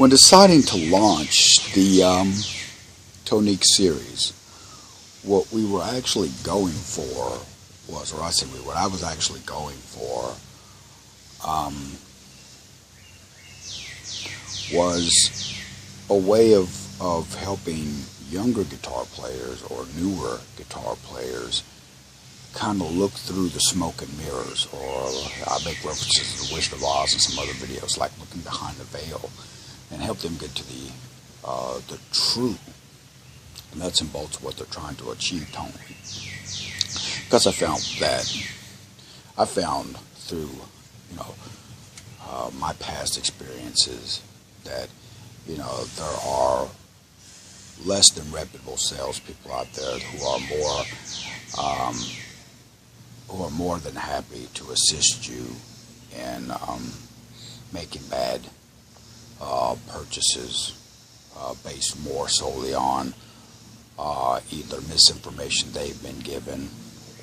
When deciding to launch the tonique series, what we were actually going for was, or I say what I was actually going for, was a way of helping younger guitar players or newer guitar players kind of look through the smoke and mirrors, or I make references to The Wizard of Oz and some other videos, like looking behind the veil, and help them get to the true nuts and bolts of what they're trying to achieve tonally. Because I found through my past experiences that there are less than reputable salespeople out there who are more than happy to assist you in making bad purchases based more solely on either misinformation they've been given,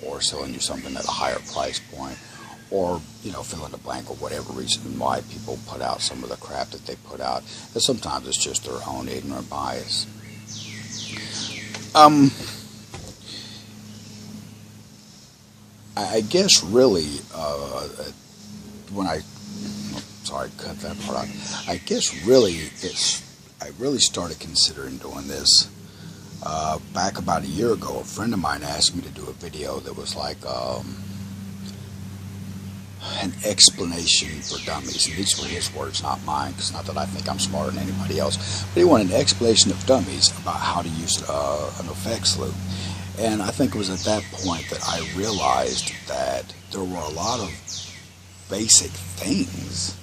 or selling you something at a higher price point, or fill in the blank of whatever reason why people put out some of the crap that they put out. And sometimes it's just their own ignorant bias. I guess really cut that part out. I guess really I really started considering doing this back about a year ago. A friend of mine asked me to do a video that was like an explanation for dummies. And these were his words, not mine, because not that I think I'm smarter than anybody else. But he wanted an explanation of dummies about how to use an effects loop. And I think it was at that point that I realized that there were a lot of basic things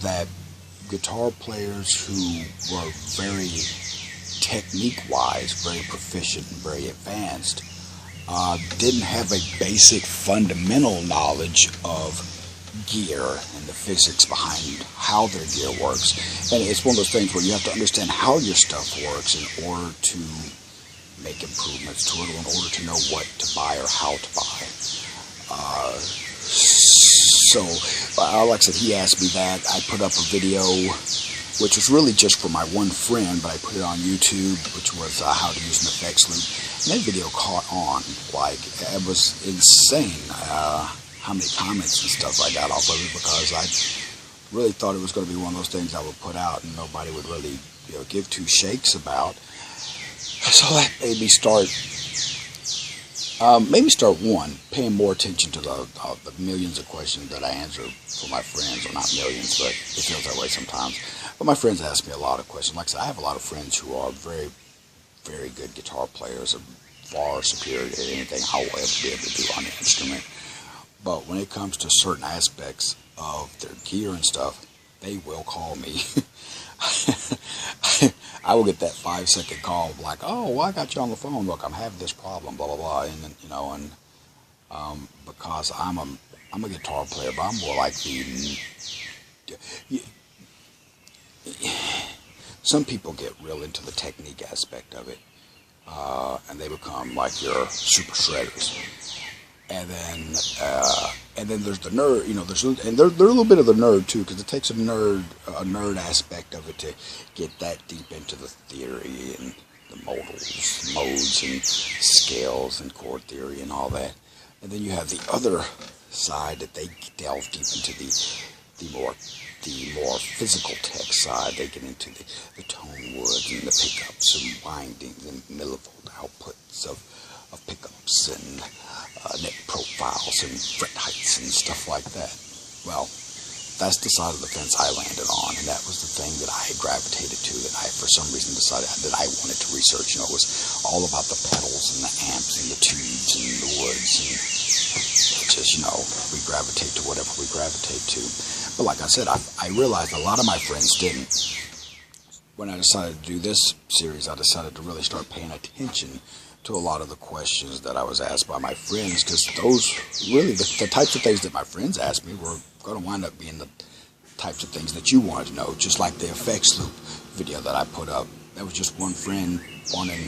that guitar players who were very technique-wise, very proficient and very advanced, didn't have a basic fundamental knowledge of gear and the physics behind how their gear works. And it's one of those things where you have to understand how your stuff works in order to make improvements to it, or in order to know what to buy or how to buy. So, like I said, he asked me that. I put up a video, which was really just for my one friend, but I put it on YouTube, which was how to use an effects loop. And that video caught on. Like, it was insane how many comments and stuff I got off of it, because I really thought it was going to be one of those things I would put out and nobody would really give two shakes about. So that made me start one, paying more attention to the millions of questions that I answer for my friends. Or not millions, but it feels that way sometimes. But my friends ask me a lot of questions. Like I said, I have a lot of friends who are very, very good guitar players, and far superior to anything I will ever be able to do on the instrument. But when it comes to certain aspects of their gear and stuff, they will call me. I will get that 5-second call like, oh, well, I got you on the phone. Look, I'm having this problem, blah blah blah, and because I'm a guitar player, but I'm more like some people get real into the technique aspect of it, and they become like your super shredders. And then there's the nerd, and they're a little bit of the nerd too, because it takes a nerd aspect of it to get that deep into the theory and the modes and scales and chord theory and all that. And then you have the other side that they delve deep into the more physical tech side. They get into the tone woods and the pickups and windings and millivolt outputs of pickups and neck profiles and fret heights and stuff like that. Well, that's the side of the fence I landed on, and that was the thing that I had gravitated to, that I, for some reason, decided that I wanted to research. It was all about the pedals and the amps and the tubes and the woods, and just, we gravitate to whatever we gravitate to. But like I said, I realized a lot of my friends didn't. When I decided to do this series, I decided to really start paying attention to a lot of the questions that I was asked by my friends, because those really, the types of things that my friends asked me were going to wind up being the types of things that you wanted to know. Just like the effects loop video that I put up, that was just one friend wanting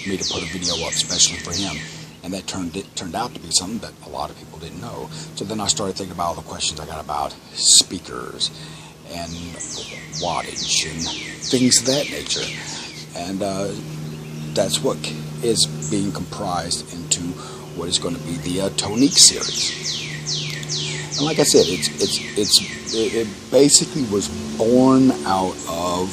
me to put a video up especially for him, and that turned out to be something that a lot of people didn't know. So then I started thinking about all the questions I got about speakers and wattage and things of that nature. And that's what is being comprised into what is going to be the tonique series. And like I said, it basically was born out of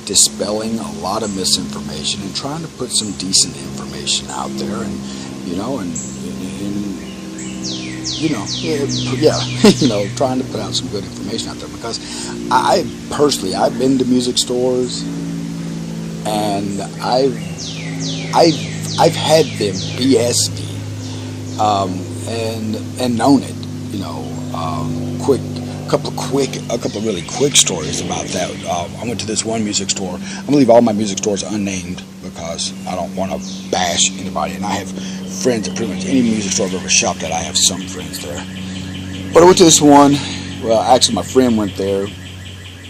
dispelling a lot of misinformation and trying to put some decent information out there, and trying to put out some good information out there, because I personally, I've been to music stores and I've had them BS me, and known it. A couple of really quick stories about that. I went to this one music store. I'm gonna leave all my music stores unnamed because I don't want to bash anybody. And I have friends at pretty much any music store I've ever shopped at. I have some friends there. But I went to this one. Well, actually, my friend went there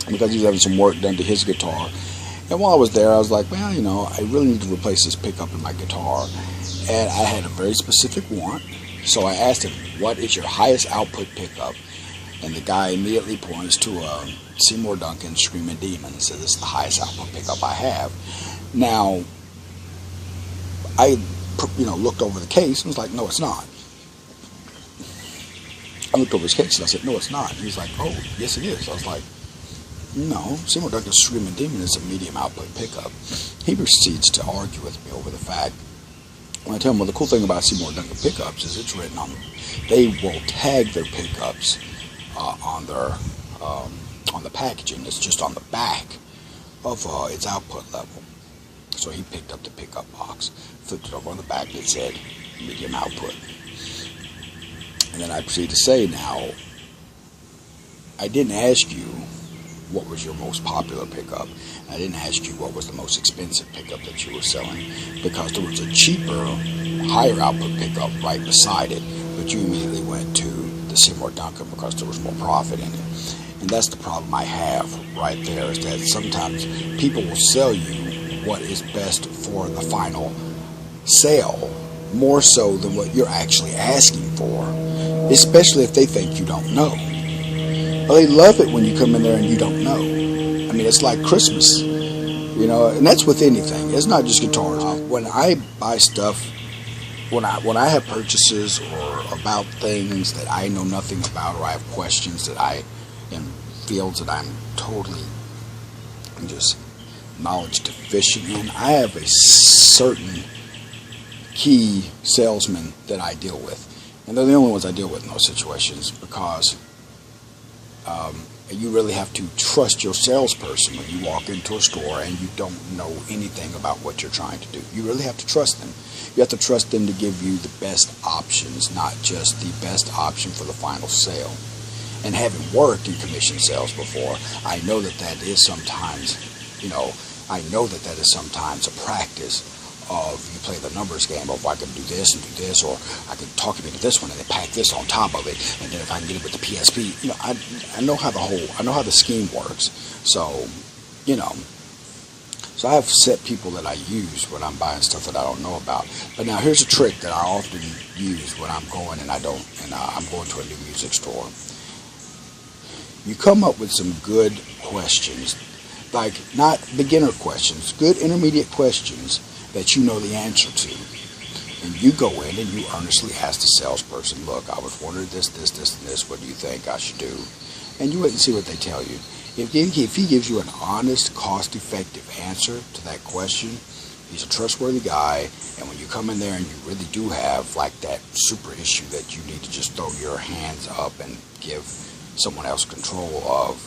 because he was having some work done to his guitar. And while I was there, I was like, well, I really need to replace this pickup in my guitar. And I had a very specific want. So I asked him, what is your highest output pickup? And the guy immediately points to a Seymour Duncan Screaming Demon and says, it's the highest output pickup I have. Now, I looked over the case and was like, no, it's not. I looked over his case and I said, no, it's not. And he's like, oh, yes, it is. I was like, no, Seymour Duncan's Screaming Demon is a medium output pickup. He proceeds to argue with me over the fact, when I tell him, well, the cool thing about Seymour Duncan pickups is it's written on them. They will tag their pickups on the packaging. It's just on the back of its output level. So he picked up the pickup box, flipped it over on the back, and it said medium output. And then I proceeded to say, now, I didn't ask you what was your most popular pickup. I didn't ask you what was the most expensive pickup that you were selling, because there was a cheaper, higher output pickup right beside it, but you immediately went to the Seymour Duncan because there was more profit in it. And that's the problem I have right there, is that sometimes people will sell you what is best for the final sale more so than what you're actually asking for, especially if they think you don't know. Well, they love it when you come in there and you don't know. I mean, it's like Christmas, and that's with anything. It's not just guitars. When I buy stuff, when I have purchases or about things that I know nothing about, or I have questions that I in fields that I'm totally just knowledge deficient in, I have a certain key salesman that I deal with, and they're the only ones I deal with in those situations, because you really have to trust your salesperson when you walk into a store and you don't know anything about what you're trying to do. You really have to trust them. You have to trust them to give you the best options, not just the best option for the final sale. And having worked in commission sales before, I know that that is sometimes, a practice of, you play the numbers game of, I can do this and do this, or I can talk you into this one and then pack this on top of it, and then if I can get it with the PSP, I know how the scheme works. So, so I have set people that I use when I'm buying stuff that I don't know about. But now here's a trick that I often use when I'm going and I'm going to a new music store. You come up with some good questions, like not beginner questions, good intermediate questions that you know the answer to. And you go in and you earnestly ask the salesperson, look, I was wondering this, and this, what do you think I should do? And you wait and see what they tell you. If he gives you an honest, cost-effective answer to that question, he's a trustworthy guy, and when you come in there and you really do have like that super issue that you need to just throw your hands up and give someone else control of,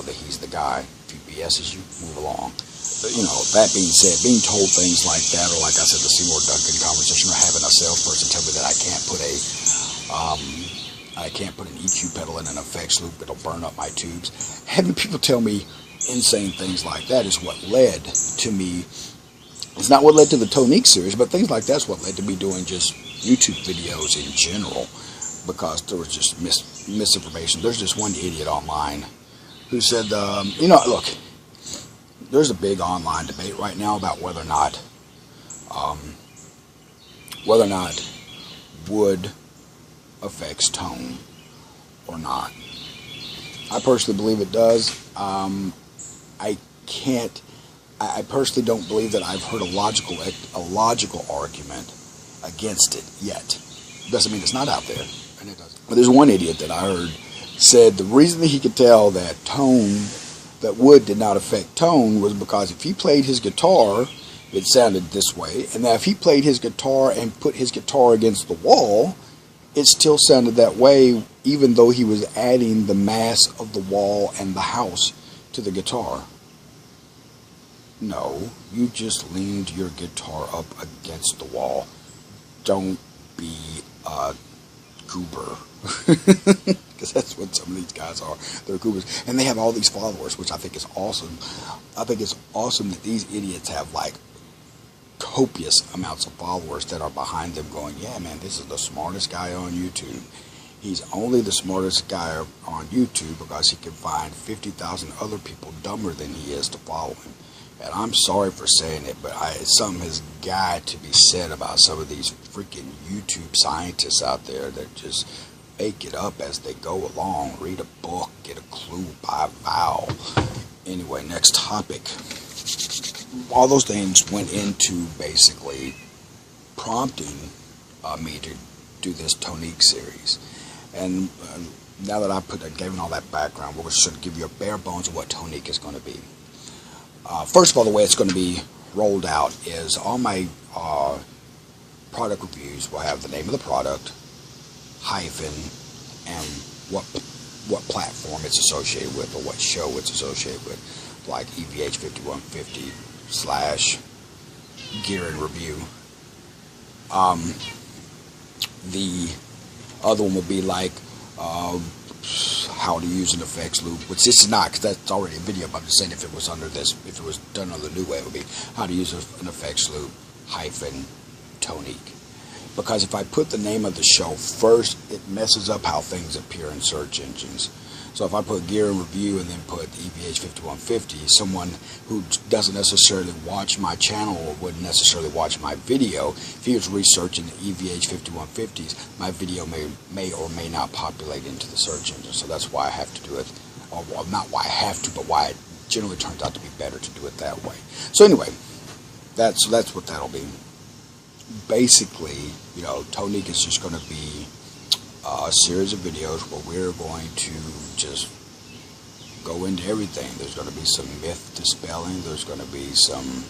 that he's the guy. If he BS's you, move along. But, that being said, being told things like that, or like I said, the Seymour Duncan conversation, or having a salesperson tell me that I can't put an EQ pedal in an effects loop, it'll burn up my tubes. Having people tell me insane things like that is what led to me. It's not what led to the Tonique series, but things like that's what led to me doing just YouTube videos in general, because there was just misinformation. There's this one idiot online who said, look, there's a big online debate right now about whether or not wood affects tone or not. I personally believe it does. I can't. I personally don't believe that I've heard a logical argument against it yet. Doesn't mean it's not out there, and it doesn't. But there's one idiot that I heard said the reason that he could tell that wood did not affect tone was because if he played his guitar, it sounded this way, and that if he played his guitar and put his guitar against the wall, it still sounded that way, even though he was adding the mass of the wall and the house to the guitar. No, you just leaned your guitar up against the wall. Don't be a goober. Because that's what some of these guys are. They're goobers. And they have all these followers, which I think is awesome. I think it's awesome that these idiots have like copious amounts of followers that are behind them going, yeah, man, this is the smartest guy on YouTube. He's only the smartest guy on YouTube because he can find 50,000 other people dumber than he is to follow him. And I'm sorry for saying it, but something has got to be said about some of these freaking YouTube scientists out there that just make it up as they go along. Read a book, get a clue by vowel. Anyway, next topic. All those things went into basically prompting me to do this tonique series. And now that I gave all that background, we're just going to give you a bare bones of what tonique is going to be. First of all, the way it's going to be rolled out is all my product reviews will have the name of the product, hyphen, and what platform it's associated with or what show it's associated with, like EVH 5150 / gear and review. The other one will be like how to use an effects loop, which this is not, because that's already a video, but I'm just saying if it was under this, if it was done on the new way, it would be how to use an effects loop hyphen tonique. Because if I put the name of the show first, it messes up how things appear in search engines. So if I put gear and review and then put EVH 5150, someone who doesn't necessarily watch my channel or wouldn't necessarily watch my video, if he was researching the EVH 5150s, my video may or may not populate into the search engine. So that's why I have to do it, or well, not why I have to, but why it generally turns out to be better to do it that way. So anyway, that's what that'll be. Basically, you know, tonique is just going to be a series of videos where we're going to just go into everything. There's going to be some myth dispelling. There's going to be some,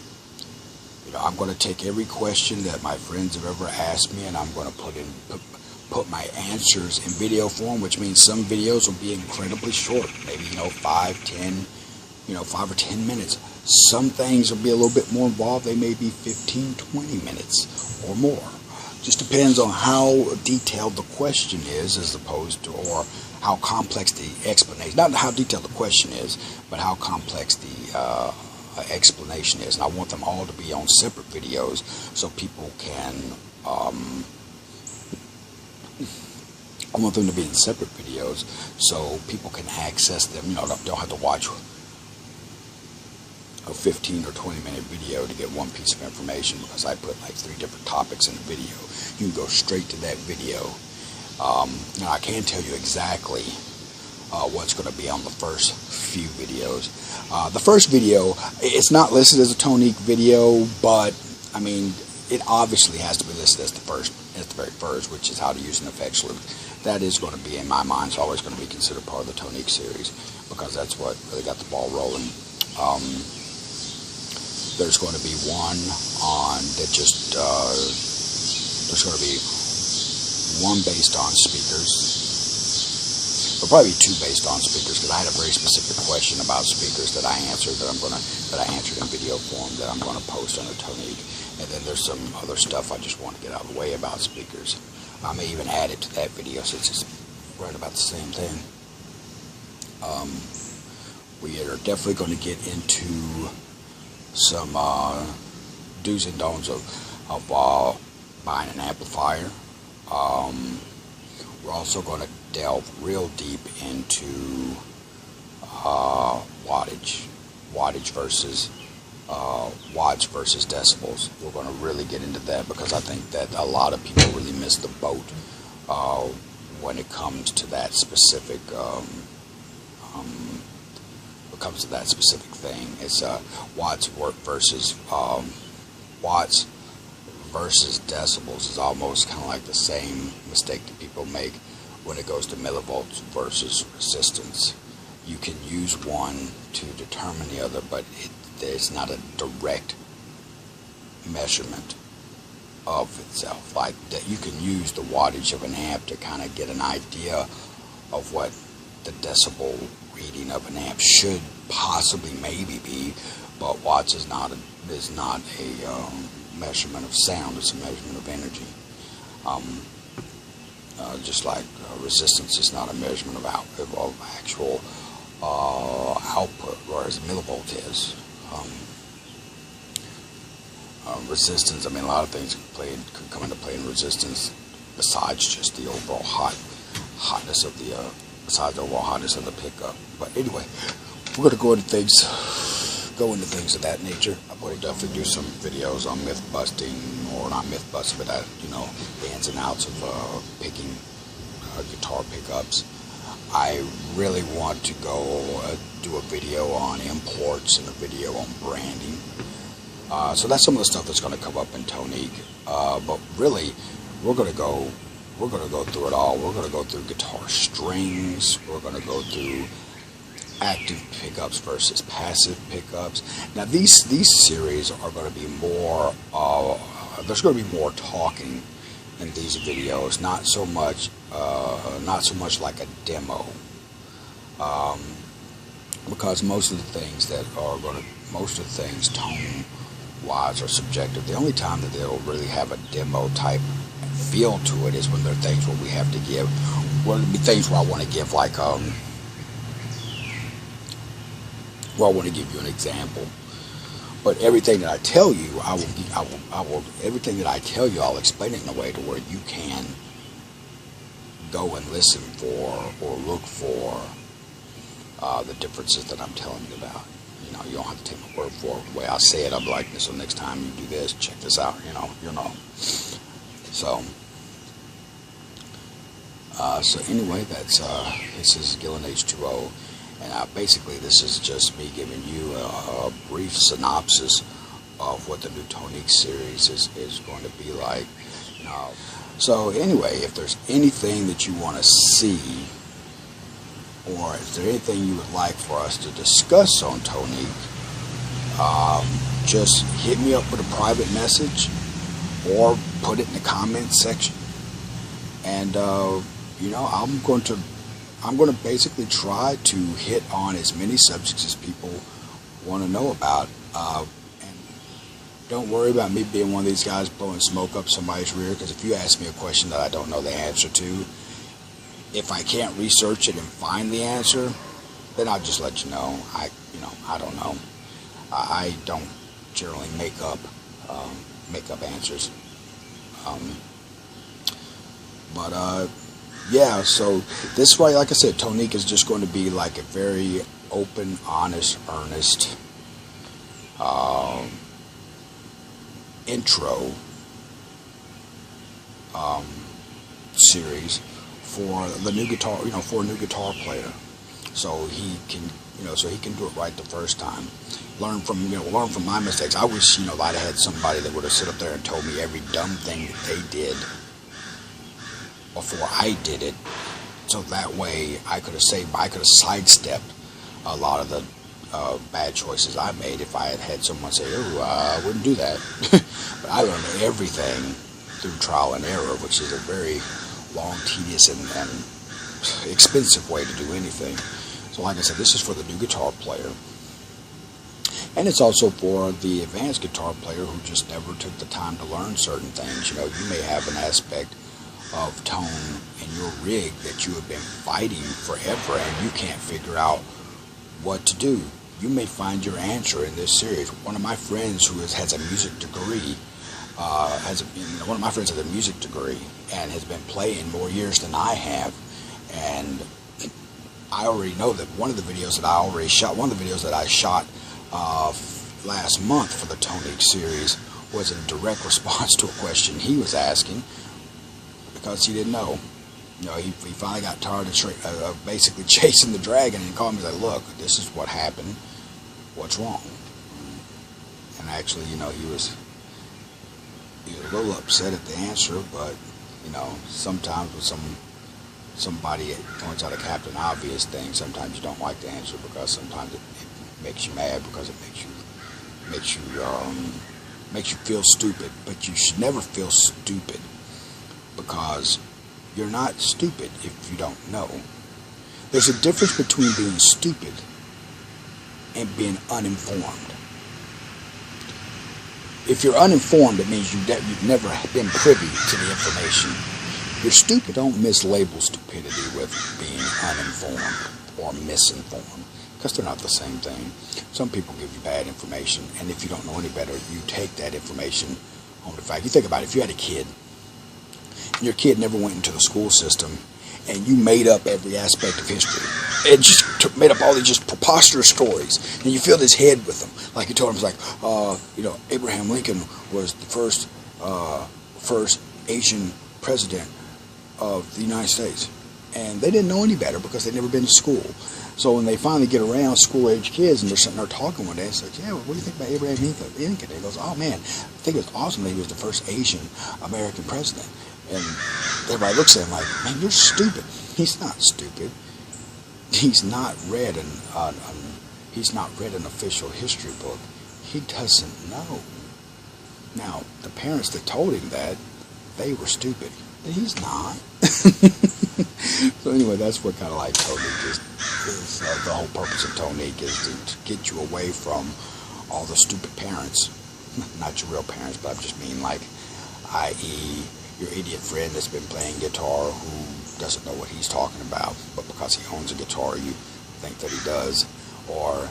you know, I'm going to take every question that my friends have ever asked me, and I'm going to put my answers in video form, which means some videos will be incredibly short, maybe, you know, 5 or 10 minutes. Some things will be a little bit more involved. They may be 15, 20 minutes or more. Just depends on how detailed the question is, as opposed to, or how complex the explanation, not how detailed the question is, but how complex the explanation is. And I want them all to be on separate videos so people can, I want them to be in separate videos so people can access them. You know, don't have to watch a 15 or 20 minute video to get one piece of information, because I put like 3 different topics in the video. You can go straight to that video. Now I can tell you exactly what's going to be on the first few videos. The first video, it's not listed as a tonique video, but I mean, it obviously has to be listed as the very first, which is how to use an effects loop. That is going to be, in my mind, it's always going to be considered part of the tonique series, because that's what really got the ball rolling. There's going to be one on that just, there's going to be one based on speakers. There'll probably be 2 based on speakers, because I had a very specific question about speakers that I answered, that I answered in video form, that I'm going to post on a tonique. And then there's some other stuff I just want to get out of the way about speakers. I may even add it to that video, since it's right about the same thing. We are definitely going to get into some do's and don'ts of buying an amplifier. We're also going to delve real deep into wattage versus watts versus decibels. We're going to really get into that, because I think that a lot of people really miss the boat when it comes to that specific comes to that specific thing. It's watts versus watts versus decibels is almost kind of like the same mistake that people make when it goes to millivolts versus resistance. You can use one to determine the other, but it's not a direct measurement of itself. Like that, you can use the wattage of an amp to kind of get an idea of what the decibel reading of an amp should possibly maybe be, but watts is not a measurement of sound. It's a measurement of energy. Just like resistance is not a measurement of actual output, whereas millivolt is. Resistance, I mean, a lot of things could come into play in resistance besides just the overall hotness of the pickup. But anyway, we're going to go into things of that nature. I'm going to definitely do some videos on myth busting, or not myth busting, but the ins and outs of picking guitar pickups. I really want to go do a video on imports and a video on branding. So that's some of the stuff that's going to come up in tonique. But really, we're going to go through it all. We're going to go through guitar strings. We're going to go through active pickups versus passive pickups. Now these series are going to be more. There's going to be more talking in these videos. Not so much like a demo. Because most of the things tone-wise are subjective. The only time that they'll really have a demo type feel to it is when there are things where we have to give. Well, it'll be things where I want to give like I want to give you an example. But everything that I tell you, everything that I tell you, I'll explain it in a way to where you can go and listen for or look for the differences that I'm telling you about. You don't have to take my word for it. The way I say it, I'm like, so next time you do this, check this out. So anyway, this is Gillen H2O, and basically this is just me giving you a brief synopsis of what the new tonique series is going to be like. So anyway, if there's anything that you want to see, or is there anything you would like for us to discuss on tonique, just hit me up with a private message or put it in the comments section, and I'm going to basically try to hit on as many subjects as people want to know about, and don't worry about me being one of these guys blowing smoke up somebody's rear, because if you ask me a question that I don't know the answer to, if I can't research it and find the answer, then I'll just let you know. I don't know. I don't generally make up answers. Yeah. So this way, like I said, tonique is just going to be like a very open, honest, earnest intro series for the new guitar, for a new guitar player, so he can do it right the first time. Learn from my mistakes. I wish I'd have had somebody that would have sit up there and told me every dumb thing that they did before I did it, so that way I could have sidestepped a lot of the bad choices I made if I had had someone say, "Oh, I wouldn't do that." But I learned everything through trial and error, which is a very long, tedious, and expensive way to do anything. So like I said, this is for the new guitar player, and it's also for the advanced guitar player who just never took the time to learn certain things. You may have an aspect of tone in your rig that you have been fighting forever and you can't figure out what to do. You may find your answer in this series. One of my friends who has a music degree one of my friends has a music degree and has been playing more years than I have, and I already know that one of the videos that I shot last month for the tonique series was in direct response to a question he was asking, because he didn't know. You know, he finally got tired of basically chasing the dragon, and he called me and said, look, this is what happened. What's wrong? And actually, you know, he was a little upset at the answer, but, you know, sometimes with somebody points out a Captain Obvious thing, sometimes you don't like the answer because sometimes it makes you mad because it makes you feel stupid. But you should never feel stupid, because you're not stupid if you don't know. There's a difference between being stupid and being uninformed. If you're uninformed, it means you've never been privy to the information. You're stupid. Don't mislabel stupidity with being uninformed or misinformed, because they're not the same thing. Some people give you bad information, and if you don't know any better, you take that information on the fact. You think about it. If you had a kid, and your kid never went into the school system, and you made up every aspect of history, and just made up all these just preposterous stories, and you filled his head with them, like you told him, like, you know, Abraham Lincoln was the first Asian president of the United States, and they didn't know any better because they'd never been to school. So when they finally get around school-age kids and they're sitting there talking one day, it's like, yeah, well, what do you think about Abraham Lincoln? And he goes, oh man, I think it was awesome that he was the first Asian American president. And everybody looks at him like, man, you're stupid. He's not stupid. He's not read an official history book. He doesn't know. Now, the parents that told him that, they were stupid. But he's not. So anyway, that's what kind of like tonique is the whole purpose of tonique is to get you away from all the stupid parents. Not your real parents, but I just mean like, i.e., your idiot friend that's been playing guitar who doesn't know what he's talking about, but because he owns a guitar, you think that he does. Or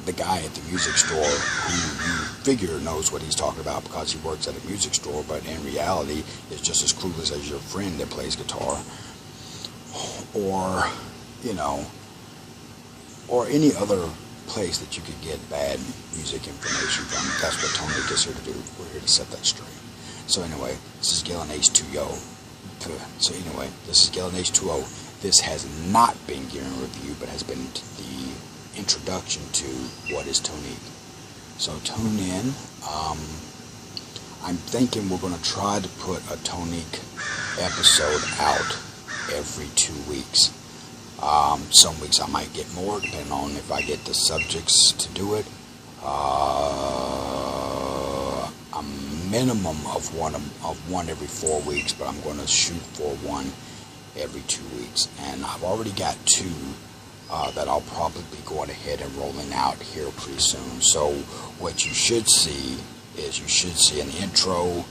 the guy at the music store who you figure knows what he's talking about because he works at a music store, but in reality is just as clueless as your friend that plays guitar. Or, you know, or any other place that you could get bad music information from. That's what tonique is here to do. We're here to set that straight. So anyway, this is Galen H2O. So anyway, this is Galen H2O. This has not been gear in review, but has been the introduction to what is tonique. So tune in. I'm thinking we're going to try to put a tonique episode out every 2 weeks. Some weeks I might get more, depending on if I get the subjects to do it. A minimum of one every 4 weeks, but I'm going to shoot for one every 2 weeks. And I've already got two that I'll probably be going ahead and rolling out here pretty soon. So what you should see is an intro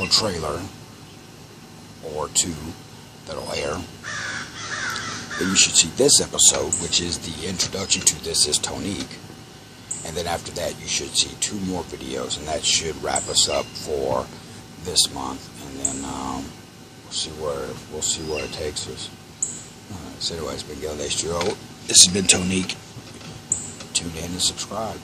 trailer or two that'll air. Then you should see this episode, which is the introduction to This Is Tonique. And then after that, you should see 2 more videos, and that should wrap us up for this month. And then we'll see where it takes us. So anyway, it's been Galen H2O. This has been Tonique. Tune in and subscribe.